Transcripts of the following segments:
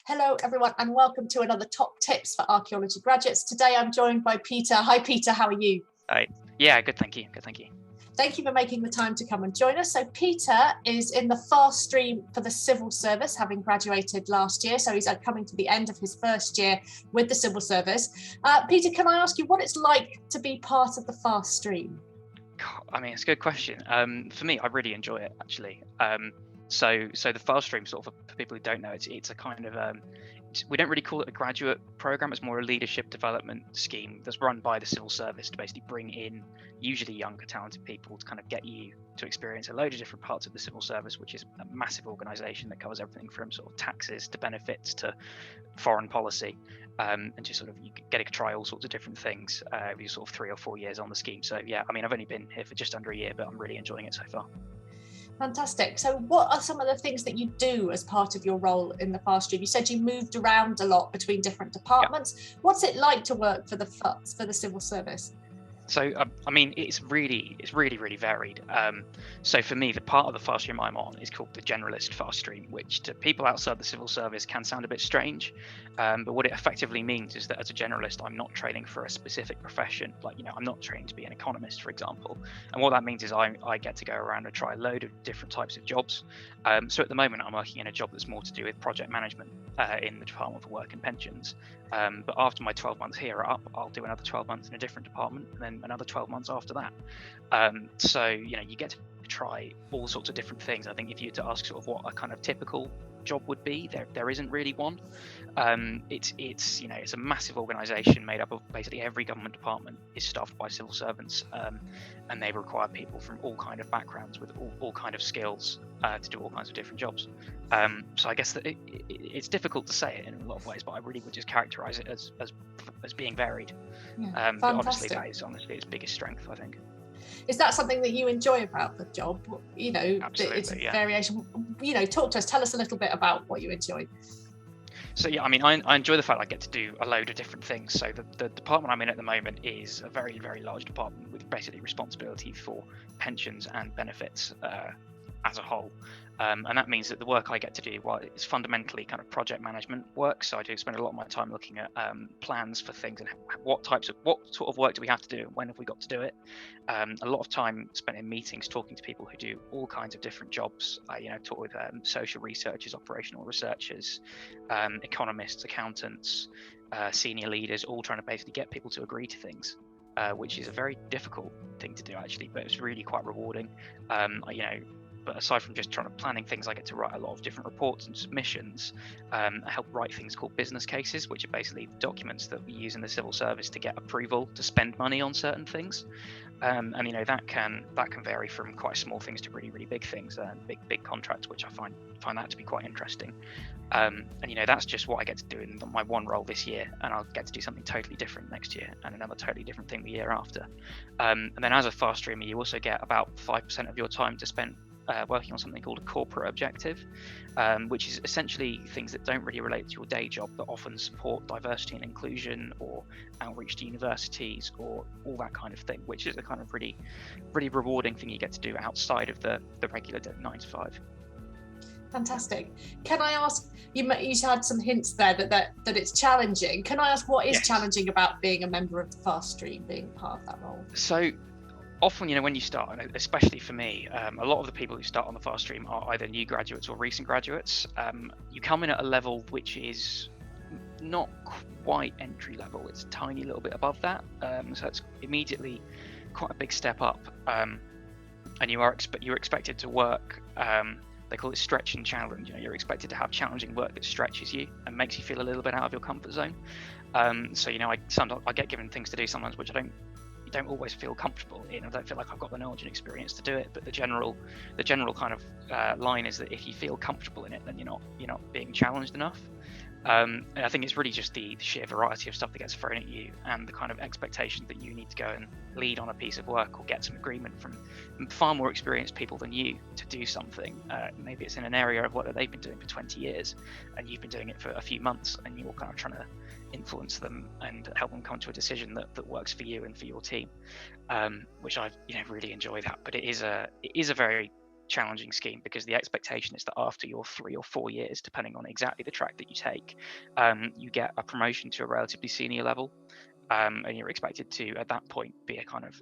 Hello, everyone, and welcome to another Top Tips for Archaeology graduates. Today, I'm joined by Peter. Hi, Peter. How are you? Hi. Yeah, good. Thank you. Good. Thank you. Thank you for making the time to come and join us. So Peter is in the fast stream for the civil service, having graduated last year. So he's coming to the end of his first year with the civil service. Peter, can I ask you what it's like to be part of the fast stream? I mean, it's a good question. For me, I really enjoy it actually. So the fast stream, sort of, for people who don't know, it's a kind of we don't really call it a graduate program. It's more a leadership development scheme that's run by the civil service to basically bring in usually younger, talented people to kind of get you to experience a load of different parts of the civil service, which is a massive organisation that covers everything from sort of taxes to benefits to foreign policy, and just sort of you get to try all sorts of different things over your sort of 3 or 4 years on the scheme. So yeah, I mean, I've only been here for just under a year, but I'm really enjoying it so far. Fantastic. So what are some of the things that you do as part of your role in the fast stream? You said you moved around a lot between different departments. Yeah. What's it like to work for the civil service? So I mean, it's really varied. So for me, the part of the fast stream I'm on is called the generalist fast stream, which to people outside the civil service can sound a bit strange, but what it effectively means is that as a generalist, I'm not training for a specific profession. Like, you know, I'm not training to be an economist, for example. And what that means is I get to go around and try a load of different types of jobs. So at the moment, I'm working in a job that's more to do with project management in the Department for Work and Pensions. But after my 12 months here are up, I'll do another 12 months in a different department, and then another 12 months after that. So, you know, you get to try all sorts of different things. I think if you were to ask sort of what a kind of typical job would be, there isn't really one. It's you know, it's a massive organisation made up of basically every government department is staffed by civil servants, and they require people from all kind of backgrounds with all kind of skills to do all kinds of different jobs. So I guess that it's difficult to say it in a lot of ways, but I really would just characterise it as being varied. Yeah, but obviously that is honestly its biggest strength, I think. Is that something that you enjoy about the job? You know, absolutely, it's a yeah. variation. You know, talk to us. Tell us a little bit about what you enjoy. So yeah, I mean, I enjoy the fact I get to do a load of different things. So the department I'm in at the moment is a very, very large department with basically responsibility for pensions and benefits as a whole. And that means that the work I get to do, well, it's fundamentally kind of project management work. So I do spend a lot of my time looking at plans for things and what sort of work do we have to do and when have we got to do it. A lot of time spent in meetings talking to people who do all kinds of different jobs. You know, talk with social researchers, operational researchers, economists, accountants, senior leaders, all trying to basically get people to agree to things. Which is a very difficult thing to do actually, but it's really quite rewarding. You know, but aside from just trying to planning things, I get to write a lot of different reports and submissions. I help write things called business cases, which are basically documents that we use in the civil service to get approval to spend money on certain things. And you know, that can vary from quite small things to really, really big things, big contracts, which I find that to be quite interesting. And you know, that's just what I get to do in my one role this year, and I'll get to do something totally different next year and another totally different thing the year after. And then as a fast streamer, you also get about 5% of your time to spend working on something called a corporate objective, which is essentially things that don't really relate to your day job that often support diversity and inclusion or outreach to universities or all that kind of thing, which is a kind of really, really rewarding thing you get to do outside of the regular 9 to 5. Fantastic. Can I ask, you had some hints there that it's challenging. Can I ask what is challenging about being a member of the fast stream, being part of that role? So often, you know, when you start, especially for me, a lot of the people who start on the fast stream are either new graduates or recent graduates. You come in at a level which is not quite entry level, it's a tiny little bit above that, so it's immediately quite a big step up, and you're expected to work, they call it stretch and challenge. You know, you're expected to have challenging work that stretches you and makes you feel a little bit out of your comfort zone. So you know, I get given things to do sometimes which I don't always feel comfortable in. I don't feel like I've got the knowledge and experience to do it, but the general kind of line is that if you feel comfortable in it, then you're not being challenged enough. And I think it's really just the sheer variety of stuff that gets thrown at you and the kind of expectation that you need to go and lead on a piece of work or get some agreement from far more experienced people than you to do something. Maybe it's in an area of work that they've been doing for 20 years and you've been doing it for a few months, and you're kind of trying to influence them and help them come to a decision that works for you and for your team, which I really enjoy that. But it is a very challenging scheme, because the expectation is that after your 3 or 4 years, depending on exactly the track that you take, you get a promotion to a relatively senior level. And you're expected to, at that point, be a kind of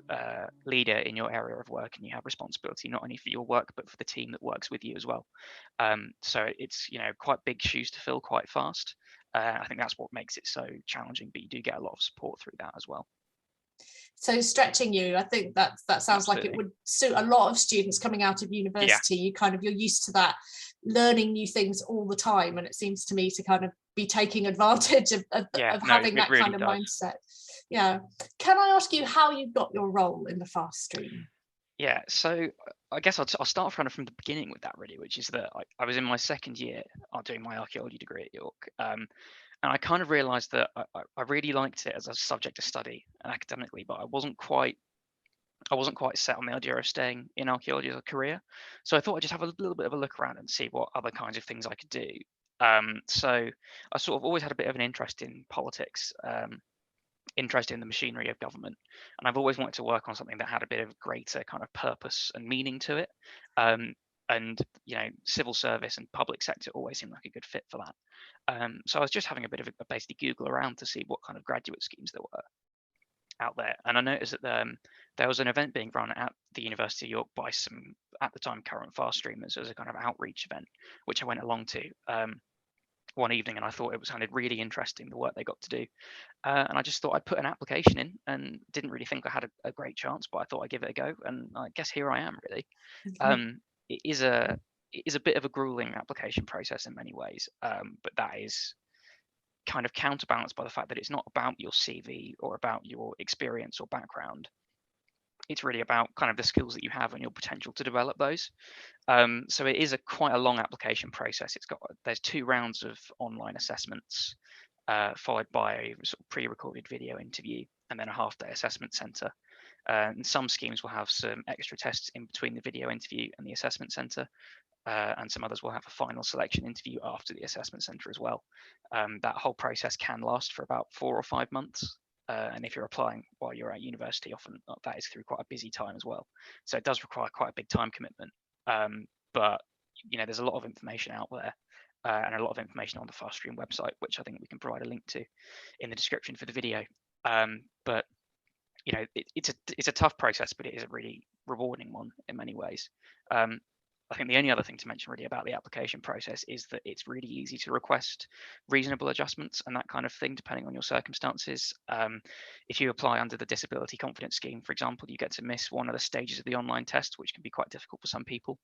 leader in your area of work, and you have responsibility not only for your work but for the team that works with you as well. So it's quite big shoes to fill quite fast. I think that's what makes it so challenging, but you do get a lot of support through that as well. So stretching you, I think that sounds Absolutely. like it would suit a lot of students coming out of university. Yeah. You're used to that, learning new things all the time, and it seems to me to kind of be taking advantage of having that really kind of mindset. Yeah. Can I ask you how you got your role in the fast stream? Yeah, so I guess I'll start kind of from the beginning with that, really, which is that I was in my second year doing my archaeology degree at York, and I kind of realised that I really liked it as a subject to study and academically, but I wasn't quite set on the idea of staying in archaeology as a career. So I thought I'd just have a little bit of a look around and see what other kinds of things I could do. So I sort of always had a bit of an interest in politics, interest in the machinery of government, and I've always wanted to work on something that had a bit of greater kind of purpose and meaning to it. And civil service and public sector always seemed like a good fit for that. So I was just having a bit of a basically Google around to see what kind of graduate schemes there were out there, and I noticed that there was an event being run at the University of York by some, at the time, current fast streamers as a kind of outreach event, which I went along to one evening, and I thought it sounded really interesting, the work they got to do, and I just thought I'd put an application in, and didn't really think I had a great chance, but I thought I'd give it a go, and I guess here I am, really. Okay. It is a bit of a grueling application process in many ways, but that is kind of counterbalanced by the fact that it's not about your CV or about your experience or background. It's really about kind of the skills that you have and your potential to develop those. So it is quite a long application process. There's 2 rounds of online assessments, followed by a sort of pre-recorded video interview, and then a half-day assessment centre. And some schemes will have some extra tests in between the video interview and the assessment centre. And some others will have a final selection interview after the assessment centre as well. That whole process can last for about 4 or 5 months. And if you're applying while you're at university, often that is through quite a busy time as well. So it does require quite a big time commitment. But there's a lot of information out there, and a lot of information on the FastStream website, which I think we can provide a link to in the description for the video. But it's a tough process, but it is a really rewarding one in many ways. I think the only other thing to mention really about the application process is that it's really easy to request reasonable adjustments and that kind of thing, depending on your circumstances. If you apply under the Disability Confidence Scheme, for example, you get to miss one of the stages of the online test, which can be quite difficult for some people.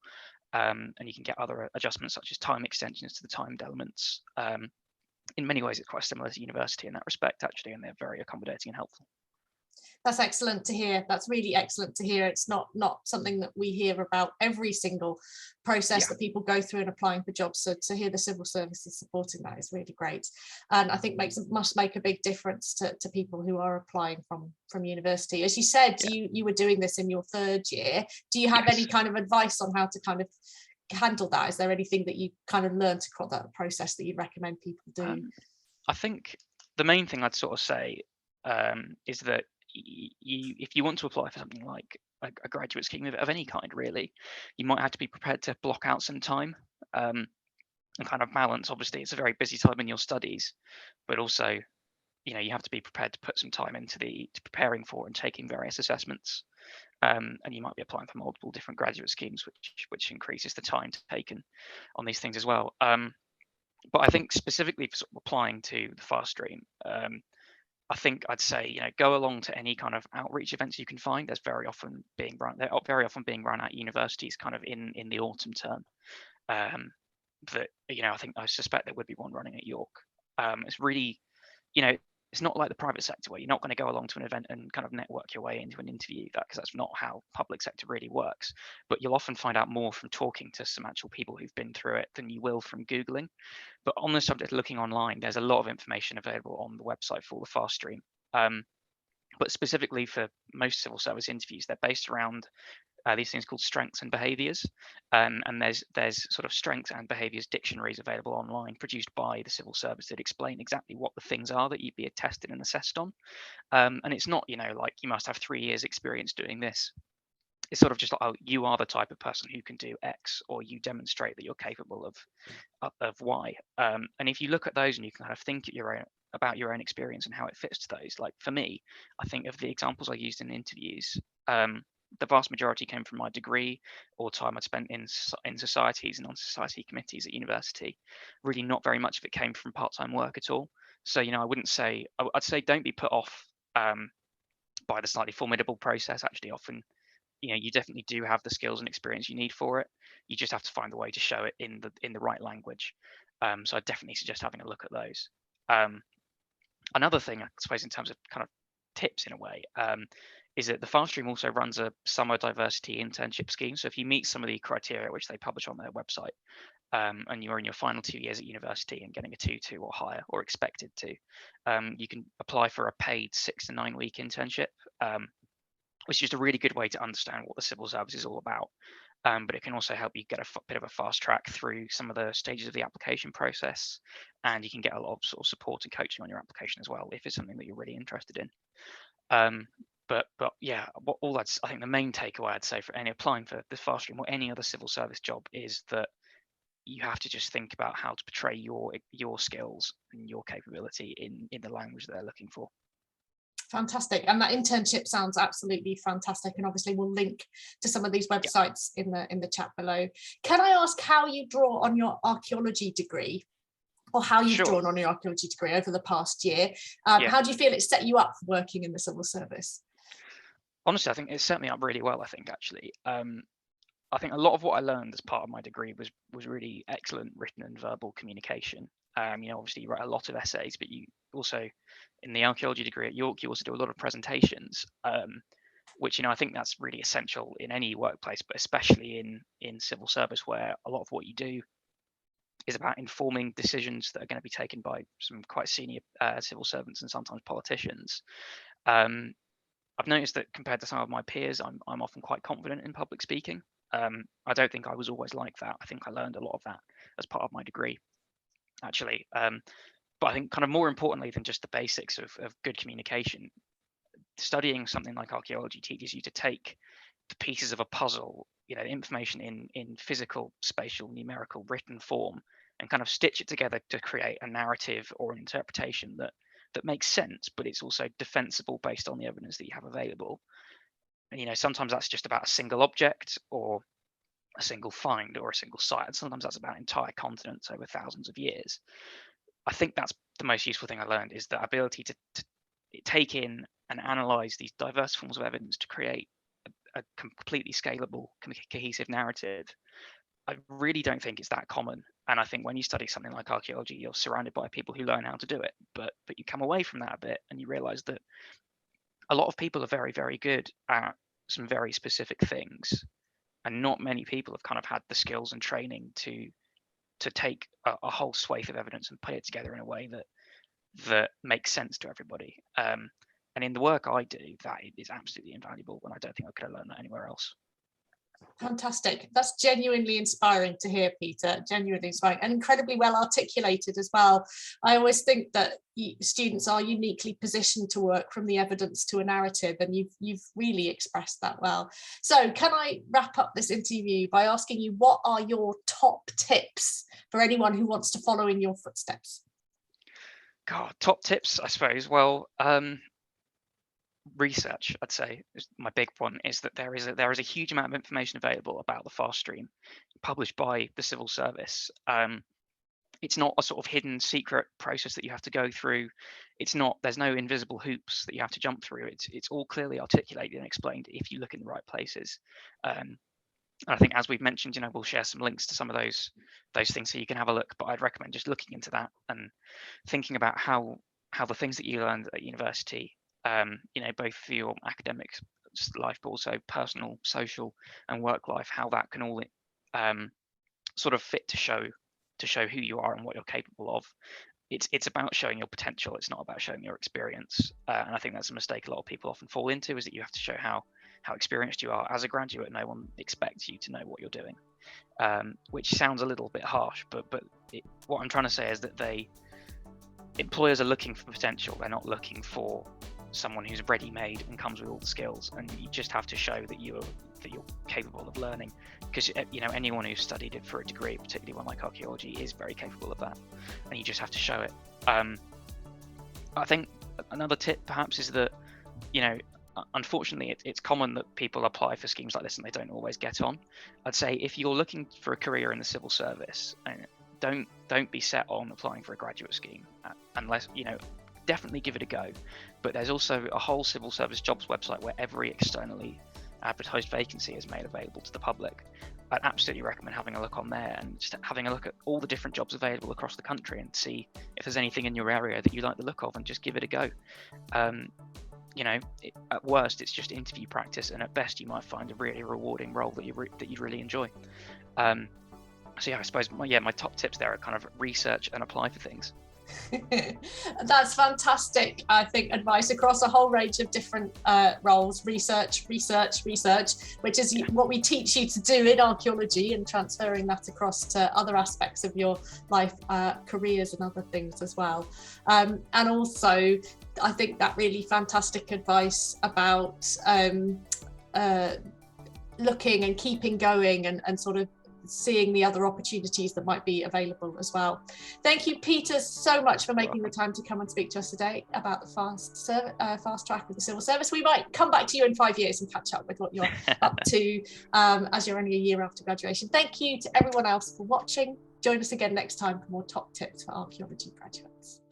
And you can get other adjustments, such as time extensions to the timed elements. In many ways, it's quite similar to university in that respect, actually, and they're very accommodating and helpful. That's excellent to hear. That's really excellent to hear. It's not something that we hear about every single process that people go through in applying for jobs. So to hear the civil service is supporting that is really great, and I think must make a big difference to people who are applying from university. As you said, you were doing this in your 3rd year. Do you have any kind of advice on how to kind of handle that? Is there anything that you kind of learned across that process that you'd recommend people do? I think the main thing I'd sort of say is that if you want to apply for something like a graduate scheme of any kind, really, you might have to be prepared to block out some time and kind of balance. Obviously, it's a very busy time in your studies, but also, you have to be prepared to put some time into to preparing for and taking various assessments. And you might be applying for multiple different graduate schemes, which increases the time taken on these things as well. But I think specifically for sort of applying to the fast stream, I think I'd say, go along to any kind of outreach events you can find. They're very often being run at universities kind of in the autumn term. That, I suspect there would be one running at York. It's really, it's not like the private sector where you're not going to go along to an event and kind of network your way into an interview, because that's not how public sector really works. But you'll often find out more from talking to some actual people who've been through it than you will from Googling. But on the subject of looking online, there's a lot of information available on the website for the fast stream. But specifically for most civil service interviews, they're based around these things called strengths and behaviours, and there's sort of strengths and behaviours dictionaries available online, produced by the civil service, that explain exactly what the things are that you'd be tested and assessed on. And it's not, like you must have 3 years experience doing this. it's sort of just like, oh, you are the type of person who can do X, or you demonstrate that you're capable of Y. And if you look at those and you can kind of think about your own experience and how it fits to those, like for me, I think of the examples I used in interviews. The vast majority came from my degree or time I'd spent in societies and on society committees at university. Really, not very much of it came from part-time work at all. So, I wouldn't say, I'd say don't be put off by the slightly formidable process. Actually, often, you definitely do have the skills and experience you need for it. You just have to find the way to show it in the right language. So I definitely suggest having a look at those. Another thing, I suppose, in terms of kind of tips in a way, is that the Fast Stream also runs a summer diversity internship scheme. So if you meet some of the criteria which they publish on their website, and you're in your final 2 years at university and getting a 2-2 or higher, or expected to, you can apply for a paid 6 to 9 week internship, which is just a really good way to understand what the civil service is all about. But it can also help you get a bit of a fast track through some of the stages of the application process, and you can get a lot of sort of support and coaching on your application as well if it's something that you're really interested in. But yeah, I think the main takeaway I'd say for any applying for the Fast Stream or any other civil service job is that you have to just think about how to portray your skills and your capability in the language that they're looking for. Fantastic. And that internship sounds absolutely fantastic. And obviously we'll link to some of these websites in the chat below. Can I ask how you draw on your archaeology degree, or how you've drawn on your archaeology degree over the past year? How do you feel it set you up for working in the civil service? Honestly, I think it set me up really well, I think, actually. I think a lot of what I learned as part of my degree was really excellent written and verbal communication. Obviously you write a lot of essays, but you also, in the archaeology degree at York, you also do a lot of presentations, which, I think that's really essential in any workplace, but especially in civil service, where a lot of what you do is about informing decisions that are going to be taken by some quite senior civil servants and sometimes politicians. I've noticed that compared to some of my peers, I'm often quite confident in public speaking. I don't think I was always like that. I think I learned a lot of that as part of my degree, actually. But I think kind of more importantly than just the basics of good communication, studying something like archaeology teaches you to take the pieces of a puzzle, information in physical, spatial, numerical, written form, and kind of stitch it together to create a narrative or an interpretation that makes sense, but it's also defensible based on the evidence that you have available. And sometimes that's just about a single object or a single find or a single site, and sometimes that's about entire continents over thousands of years. I think that's the most useful thing I learned, is the ability to take in and analyze these diverse forms of evidence to create a completely scalable, cohesive narrative. I really don't think it's that common. And I think when you study something like archaeology, you're surrounded by people who learn how to do it. But you come away from that a bit and you realize that a lot of people are very, very good at some very specific things. And not many people have kind of had the skills and training to take a whole swathe of evidence and put it together in a way that makes sense to everybody. And in the work I do, that is absolutely invaluable, and I don't think I could have learned that anywhere else. Fantastic. That's genuinely inspiring to hear, Peter. Genuinely inspiring and incredibly well articulated as well. I always think that students are uniquely positioned to work from the evidence to a narrative, and you've really expressed that well. So can I wrap up this interview by asking you, what are your top tips for anyone who wants to follow in your footsteps? God, top tips, I suppose. Well, research, I'd say, is my big one, is that there is a huge amount of information available about the Fast Stream published by the civil service. It's not a sort of hidden secret process that you have to go through. There's no invisible hoops that you have to jump through. It's all clearly articulated and explained if you look in the right places. And I think, as we've mentioned, we'll share some links to some of those things so you can have a look. But I'd recommend just looking into that and thinking about how the things that you learned at university, both for your academic life, but also personal, social, and work life, how that can all sort of fit to show who you are and what you're capable of. It's about showing your potential. It's not about showing your experience. And I think that's a mistake a lot of people often fall into, is that you have to show how experienced you are. As a graduate, no one expects you to know what you're doing, which sounds a little bit harsh, but what I'm trying to say is that employers are looking for potential. They're not looking for someone who's ready-made and comes with all the skills, and you just have to show that that you're capable of learning, because anyone who's studied it for a degree, particularly one like archaeology, is very capable of that, and you just have to show it. I think another tip perhaps is that, unfortunately it's common that people apply for schemes like this and they don't always get on. I'd say if you're looking for a career in the civil service, don't be set on applying for a graduate scheme, unless definitely give it a go. But there's also a whole civil service jobs website where every externally advertised vacancy is made available to the public. I'd absolutely recommend having a look on there and just having a look at all the different jobs available across the country and see if there's anything in your area that you like the look of, and just give it a go. At worst it's just interview practice, and at best you might find a really rewarding role that you'd really enjoy. So yeah, I suppose my top tips there are kind of research and apply for things. That's fantastic. I think advice across a whole range of different roles. Research, which is what we teach you to do in archaeology, and transferring that across to other aspects of your life, careers and other things as well. And also I think that really fantastic advice about looking and keeping going, and sort of seeing the other opportunities that might be available as well. Thank you, Peter, so much for making the time to come and speak to us today about the fast track with the civil service. We might come back to you in 5 years and catch up with what you're up to, as you're only a year after graduation. Thank you to everyone else for watching. Join us again next time for more top tips for archaeology graduates.